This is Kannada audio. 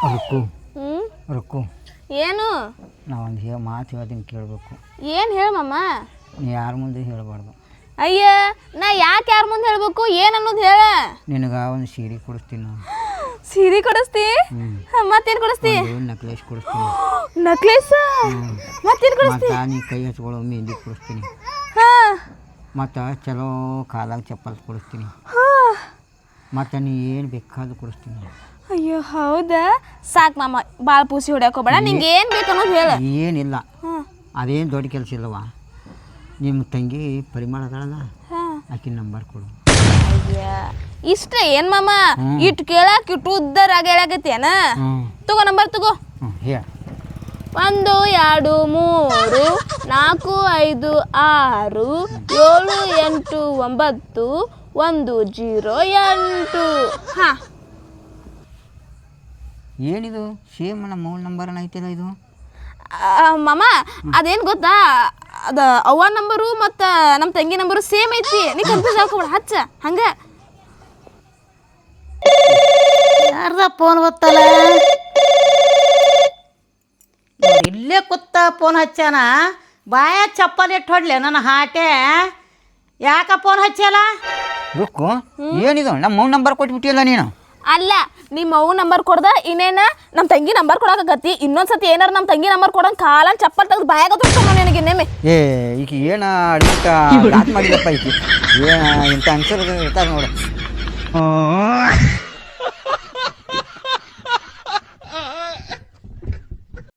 ರುಕ್ಕು ಹ್ಞೂ ರುಕ್ಕು ಏನು ನಾ ಒಂದು ಮಾತು ಹೇಳ್ತೀನಿ ಕೇಳಬೇಕು. ಏನು ಹೇಳಮ್ಮ. ನೀ ಯಾರ ಮುಂದೆ ಹೇಳಬಾರ್ದು. ಅಯ್ಯ ನಾ ಯಾಕೆ ಯಾರ ಮುಂದೆ ಹೇಳ್ಬೇಕು ಏನು ಅನ್ನೋದು ಹೇಳ. ನಿನಗೆ ಒಂದು ಸೀರೆ ಕೊಡಿಸ್ತೀನಿ ನಾನು. ಸೀರೆ ಕೊಡಿಸ್ತಿ ಮತ್ತೇನು ಕೊಡಿಸ್ತಿ? ನಕ್ಲೇಸ್ ಕೊಡಿಸ್ತೀನಿ. ನಕ್ಲೇಸ್ ಮತ್ತೇನು ಕೊಡಿಸ್ತಿ? ಮತ್ತು ನೀ ಕೈ ಹಚ್ಕೊಳ್ಳೋ ಮೆಹಂದಿ ಕೊಡಿಸ್ತೀನಿ. ಹಾಂ ಮತ್ತು ಚಲೋ ಕಾಲಾಗ ಚಪ್ಪಲ್ ಕೊಡಿಸ್ತೀನಿ. ಹಾಂ ಮತ್ತು ನೀ ಏನು ಬೇಕಾದ್ರೂ ಕೊಡಿಸ್ತೀನಿ. ಅಯ್ಯೋ ಹೌದಾ ಸಾಕು ಮಾಮ ಭಾಳ ಪೂಸಿ ಹೊಡ್ಯಾಕೋಬೇಡ. ನಿಂಗೆ ಏನು ಬೇಕು ಅನ್ನೋದು ಹೇಳ. ಏನಿಲ್ಲ, ಹಾಂ ಅದೇನು ದೊಡ್ಡ ಕೆಲಸ ಇಲ್ಲವ. ನಿಮ್ಮ ತಂಗಿ ಪರಿಮಳ ಅದಳಲ್ಲ, ಹಾಂ ಆಕಿನ ನಂಬರ್ ಕೊಡು. ಅಯ್ಯ ಇಷ್ಟ ಏನು ಮಾಮ ಇಟ್ಟು ಕೇಳಕ್ಕೆ ಇಟ್ಟು ಉದ್ದಾರ ಆಗಿ ಹೇಳಾಕತ್ತೇನ. ತಗೋ ನಂಬರ್ ತಗೋ. ಹೇಳ. 1 2 3 4 5 6 7 8 9 1 0 8. ಹಾಂ ಏನಿದು ಸೇಮ್ ನಮ್ಮ ಮೂಲ ನಂಬರ್ನ ಐತಿಲ್ಲ ಇದು. ಮಾಮ ಅದೇನು ಗೊತ್ತಾ, ಅದು ಅವ್ವ ನಂಬರು ಮತ್ತು ನಮ್ಮ ತಂಗಿ ನಂಬರು ಸೇಮ್ ಐತಿ. ನೀ ಕನ್ಫ್ಯೂಸ್ ಹಾಕೋಬೇಡ, ಹಚ್ಚ ಹಂಗೆ. ಯಾರ್ದ ಫೋನ್ ಗೊತ್ತಲ್ಲ, ಇಲ್ಲೇ ಕೂತ ಫೋನ್ ಹಚ್ಚಾನ. ಬಾಯ ಚಪ್ಪಲ್ ಇಟ್ಟು ಹೊಡ್ಲೆ ನನ್ನ ಹಾಟೆ. ಯಾಕ ಫೋನ್ ಹಚ್ಚಲ್ಲ? ರುಕ್ಕು ಏನಿದು ನಮ್ಮ ಮೂಲ ನಂಬರ್ ಕೊಟ್ಬಿಟ್ಟಿಲ್ಲ ನೀನು. ಅಲ್ಲ ನಿಮ್ಮ ಅವ್ವ ನಂಬರ್ ಕೊಡ್ದ ಇನ್ನೇನ ನಮ್ಮ ತಂಗಿ ನಂಬರ್ ಕೊಡಕತ್ತಿ. ಇನ್ನೊಂದ್ಸತಿ ಏನಾರ ನಮ್ಮ ತಂಗಿ ನಂಬರ್ ಕೊಡಂಗೆ ಕಾಲನ್ ಚಪ್ಪಲ್ ತೆಗೆದು ಬಾಯಾಗ ತೊಗೊಂಡು ನನಗೆ ಇನ್ನೇಮೆ. ಈಗ ಏನು ಅಡ್ಮಿಟ್ ಮಾಡಿದಪ್ಪ ಈಕಿ. ಏನು ಇಂಥ ಅನ್ಸರ್ ಇರ್ತಾರೆ ನೋಡು.